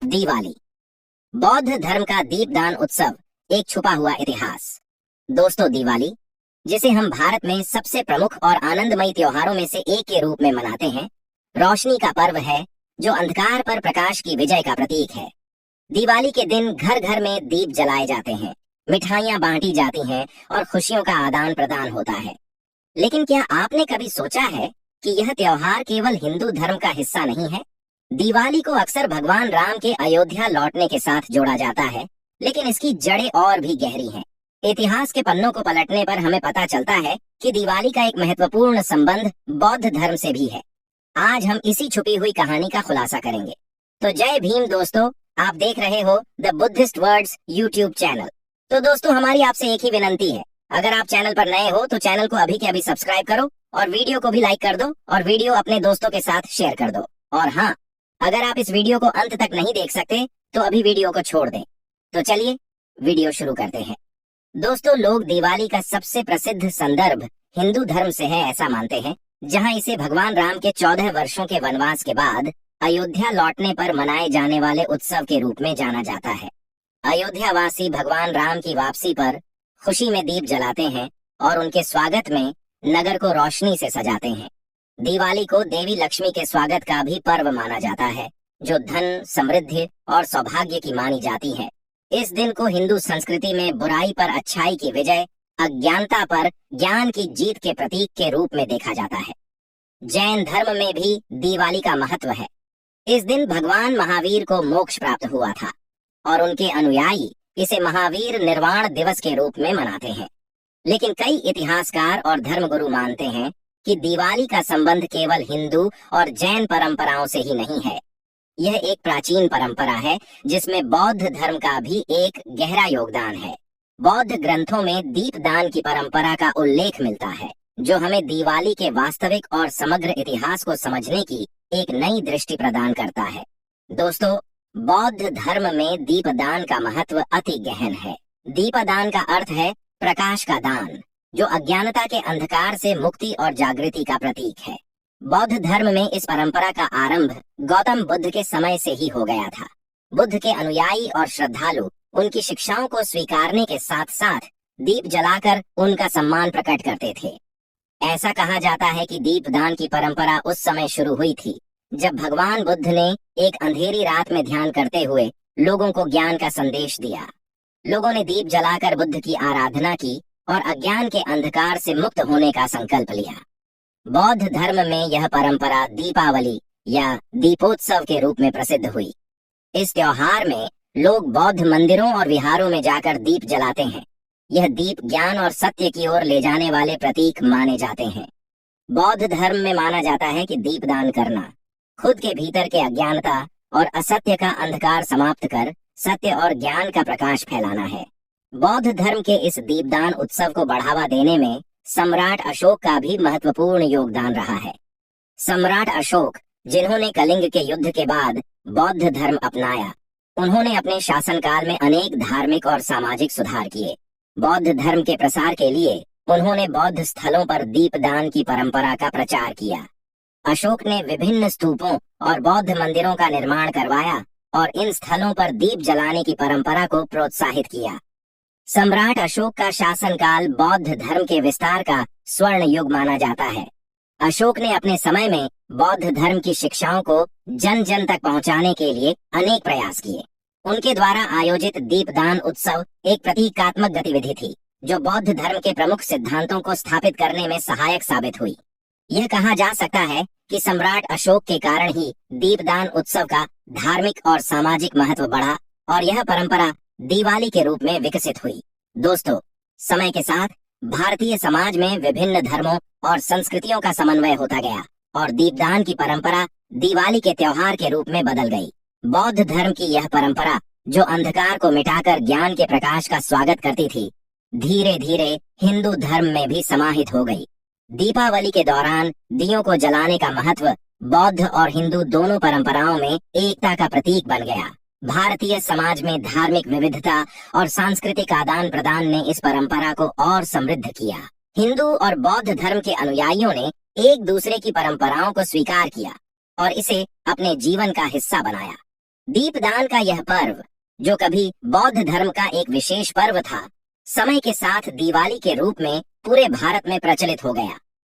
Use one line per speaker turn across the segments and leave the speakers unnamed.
दिवाली, बौद्ध धर्म का दीपदान उत्सव, एक छुपा हुआ इतिहास। दोस्तों, दिवाली, जिसे हम भारत में सबसे प्रमुख और आनंदमयी त्योहारों में से एक के रूप में मनाते हैं, रोशनी का पर्व है जो अंधकार पर प्रकाश की विजय का प्रतीक है। दिवाली के दिन घर घर में दीप जलाए जाते हैं, मिठाइयां बांटी जाती हैं और खुशियों का आदान प्रदान होता है। लेकिन क्या आपने कभी सोचा है कि यह त्योहार केवल हिंदू धर्म का हिस्सा नहीं है? दिवाली को अक्सर भगवान राम के अयोध्या लौटने के साथ जोड़ा जाता है, लेकिन इसकी जड़ें और भी गहरी हैं। इतिहास के पन्नों को पलटने पर हमें पता चलता है कि दिवाली का एक महत्वपूर्ण संबंध बौद्ध धर्म से भी है। आज हम इसी छुपी हुई कहानी का खुलासा करेंगे। तो जय भीम दोस्तों, आप देख रहे हो the Buddhist words YouTube channel. तो दोस्तों, हमारी आपसे एक ही विनंती है, अगर आप चैनल पर नए हो तो चैनल को अभी के अभी सब्सक्राइब करो और वीडियो को भी लाइक कर दो और वीडियो अपने दोस्तों के साथ शेयर कर दो। और हाँ, अगर आप इस वीडियो को अंत तक नहीं देख सकते तो अभी वीडियो को छोड़ दें। तो चलिए वीडियो शुरू करते हैं। दोस्तों, लोग दिवाली का सबसे प्रसिद्ध संदर्भ हिंदू धर्म से है ऐसा मानते हैं, जहां इसे भगवान राम के 14 वर्षों के वनवास के बाद अयोध्या लौटने पर मनाए जाने वाले उत्सव के रूप में जाना जाता है। अयोध्या वासी भगवान राम की वापसी पर खुशी में दीप जलाते हैं और उनके स्वागत में नगर को रोशनी से सजाते हैं। दिवाली को देवी लक्ष्मी के स्वागत का भी पर्व माना जाता है, जो धन, समृद्धि और सौभाग्य की मानी जाती है। इस दिन को हिंदू संस्कृति में बुराई पर अच्छाई की विजय, अज्ञानता पर ज्ञान की जीत के प्रतीक के रूप में देखा जाता है। जैन धर्म में भी दिवाली का महत्व है। इस दिन भगवान महावीर को मोक्ष प्राप्त हुआ था और उनके अनुयायी इसे महावीर निर्वाण दिवस के रूप में मनाते हैं। लेकिन कई इतिहासकार और धर्मगुरु मानते हैं कि दिवाली का संबंध केवल हिंदू और जैन परंपराओं से ही नहीं है। यह एक प्राचीन परंपरा है जिसमें बौद्ध धर्म का भी एक गहरा योगदान है। बौद्ध ग्रंथों में दीपदान की परंपरा का उल्लेख मिलता है, जो हमें दिवाली के वास्तविक और समग्र इतिहास को समझने की एक नई दृष्टि प्रदान करता है। दोस्तों, बौद्ध धर्म में दीपदान का महत्व अति गहन है। दीपदान का अर्थ है प्रकाश का दान, जो अज्ञानता के अंधकार से मुक्ति और जागृति का प्रतीक है। बौद्ध धर्म में इस परंपरा का आरंभ गौतम बुद्ध के समय से ही हो गया था। बुद्ध के अनुयायी और श्रद्धालु उनकी शिक्षाओं को स्वीकारने के साथ साथ दीप जलाकर उनका सम्मान प्रकट करते थे। ऐसा कहा जाता है कि दीपदान की परंपरा उस समय शुरू हुई थी जब भगवान बुद्ध ने एक अंधेरी रात में ध्यान करते हुए लोगों को ज्ञान का संदेश दिया। लोगों ने दीप जलाकर बुद्ध की आराधना की और अज्ञान के अंधकार से मुक्त होने का संकल्प लिया। बौद्ध धर्म में यह परंपरा दीपावली या दीपोत्सव के रूप में प्रसिद्ध हुई। इस त्योहार में लोग बौद्ध मंदिरों और विहारों में जाकर दीप जलाते हैं। यह दीप ज्ञान और सत्य की ओर ले जाने वाले प्रतीक माने जाते हैं। बौद्ध धर्म में माना जाता है कि दीपदान करना खुद के भीतर के अज्ञानता और असत्य का अंधकार समाप्त कर सत्य और ज्ञान का प्रकाश फैलाना है। बौद्ध धर्म के इस दीपदान उत्सव को बढ़ावा देने में सम्राट अशोक का भी महत्वपूर्ण योगदान रहा है। सम्राट अशोक, जिन्होंने कलिंग के युद्ध के बाद बौद्ध धर्म अपनाया, उन्होंने अपने शासनकाल में अनेक धार्मिक और सामाजिक सुधार किए। बौद्ध धर्म के प्रसार के लिए उन्होंने बौद्ध स्थलों पर दीपदान की परंपरा का प्रचार किया। अशोक ने विभिन्न स्तूपों और बौद्ध मंदिरों का निर्माण करवाया और इन स्थलों पर दीप जलाने की परंपरा को प्रोत्साहित किया। सम्राट अशोक का शासनकाल बौद्ध धर्म के विस्तार का स्वर्ण युग माना जाता है। अशोक ने अपने समय में बौद्ध धर्म की शिक्षाओं को जन जन तक पहुंचाने के लिए अनेक प्रयास किए। उनके द्वारा आयोजित दीपदान उत्सव एक प्रतीकात्मक गतिविधि थी, जो बौद्ध धर्म के प्रमुख सिद्धांतों को स्थापित करने में सहायक साबित हुई। यह कहा जा सकता है कि सम्राट अशोक के कारण ही दीपदान उत्सव का धार्मिक और सामाजिक महत्व बढ़ा और यह परंपरा दिवाली के रूप में विकसित हुई। दोस्तों, समय के साथ भारतीय समाज में विभिन्न धर्मों और संस्कृतियों का समन्वय होता गया और दीपदान की परंपरा दिवाली के त्योहार के रूप में बदल गई। बौद्ध धर्म की यह परंपरा, जो अंधकार को मिटाकर ज्ञान के प्रकाश का स्वागत करती थी, धीरे धीरे हिंदू धर्म में भी समाहित हो गई। दीपावली के दौरान दियों को जलाने का महत्व बौद्ध और हिंदू दोनों परंपराओं में एकता का प्रतीक बन गया। भारतीय समाज में धार्मिक विविधता और सांस्कृतिक आदान प्रदान ने इस परंपरा को और समृद्ध किया। हिंदू और बौद्ध धर्म के अनुयायियों ने एक दूसरे की परंपराओं को स्वीकार किया और इसे अपने जीवन का हिस्सा बनाया। दीपदान का यह पर्व, जो कभी बौद्ध धर्म का एक विशेष पर्व था, समय के साथ दिवाली के रूप में पूरे भारत में प्रचलित हो गया।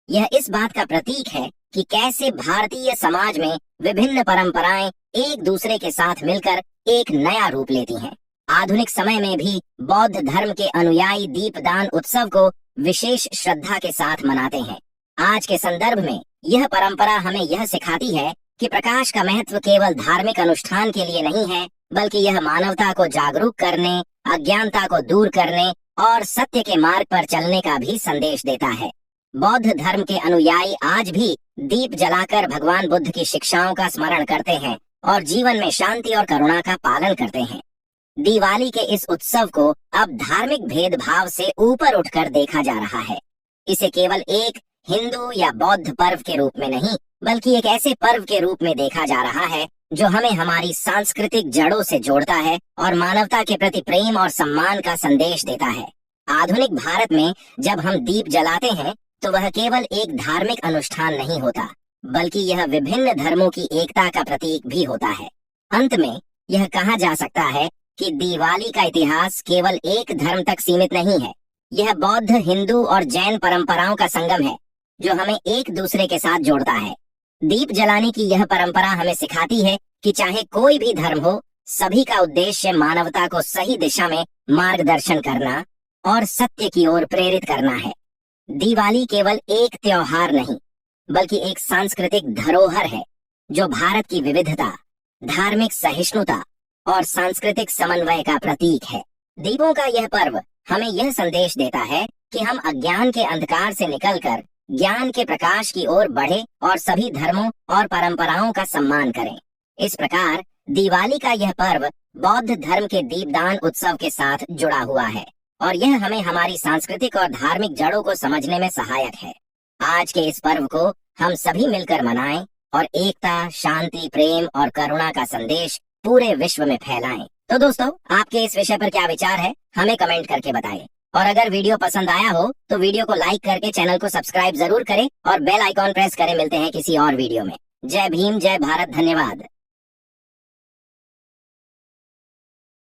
यह इस बात का प्रतीक है कि कैसे भारतीय समाज में विभिन्न परंपराएं एक दूसरे के साथ मिलकर एक नया रूप लेती हैं। आधुनिक समय में भी बौद्ध धर्म के अनुयायी दीपदान उत्सव को विशेष श्रद्धा के साथ मनाते हैं। आज के संदर्भ में यह परंपरा हमें यह सिखाती है कि प्रकाश का महत्व केवल धार्मिक अनुष्ठान के लिए नहीं है, बल्कि यह मानवता को जागरूक करने, अज्ञानता को दूर करने और सत्य के मार्ग पर चलने का भी संदेश देता है। बौद्ध धर्म के अनुयायी आज भी दीप जलाकर भगवान बुद्ध की शिक्षाओं का स्मरण करते हैं और जीवन में शांति और करुणा का पालन करते हैं। दिवाली के इस उत्सव को अब धार्मिक भेदभाव से ऊपर उठकर देखा जा रहा है। इसे केवल एक हिंदू या बौद्ध पर्व के रूप में नहीं, बल्कि एक ऐसे पर्व के रूप में देखा जा रहा है जो हमें हमारी सांस्कृतिक जड़ों से जोड़ता है और मानवता के प्रति प्रेम और सम्मान का संदेश देता है। आधुनिक भारत में जब हम दीप जलाते हैं तो वह केवल एक धार्मिक अनुष्ठान नहीं होता, बल्कि यह विभिन्न धर्मों की एकता का प्रतीक भी होता है। अंत में यह कहा जा सकता है कि दिवाली का इतिहास केवल एक धर्म तक सीमित नहीं है। यह बौद्ध, हिंदू और जैन परंपराओं का संगम है जो हमें एक दूसरे के साथ जोड़ता है। दीप जलाने की यह परंपरा हमें सिखाती है कि चाहे कोई भी धर्म हो, सभी का उद्देश्य मानवता को सही दिशा में मार्गदर्शन करना और सत्य की ओर प्रेरित करना है। दिवाली केवल एक त्योहार नहीं, बल्कि एक सांस्कृतिक धरोहर है जो भारत की विविधता, धार्मिक सहिष्णुता और सांस्कृतिक समन्वय का प्रतीक है। दीपों का यह पर्व हमें यह संदेश देता है कि हम अज्ञान के अंधकार से निकलकर ज्ञान के प्रकाश की ओर बढ़े और सभी धर्मों और परंपराओं का सम्मान करें। इस प्रकार दिवाली का यह पर्व बौद्ध धर्म के दीपदान उत्सव के साथ जुड़ा हुआ है और यह हमें हमारी सांस्कृतिक और धार्मिक जड़ों को समझने में सहायक है। आज के इस पर्व को हम सभी मिलकर मनाएं और एकता, शांति, प्रेम और करुणा का संदेश पूरे विश्व में फैलाएं। तो दोस्तों, आपके इस विषय पर क्या विचार है, हमें कमेंट करके बताएं। और अगर वीडियो पसंद आया हो तो वीडियो को लाइक करके चैनल को सब्सक्राइब जरूर करें और बेल आइकॉन प्रेस करें। मिलते हैं किसी और वीडियो में। जय भीम, जय भारत, धन्यवाद।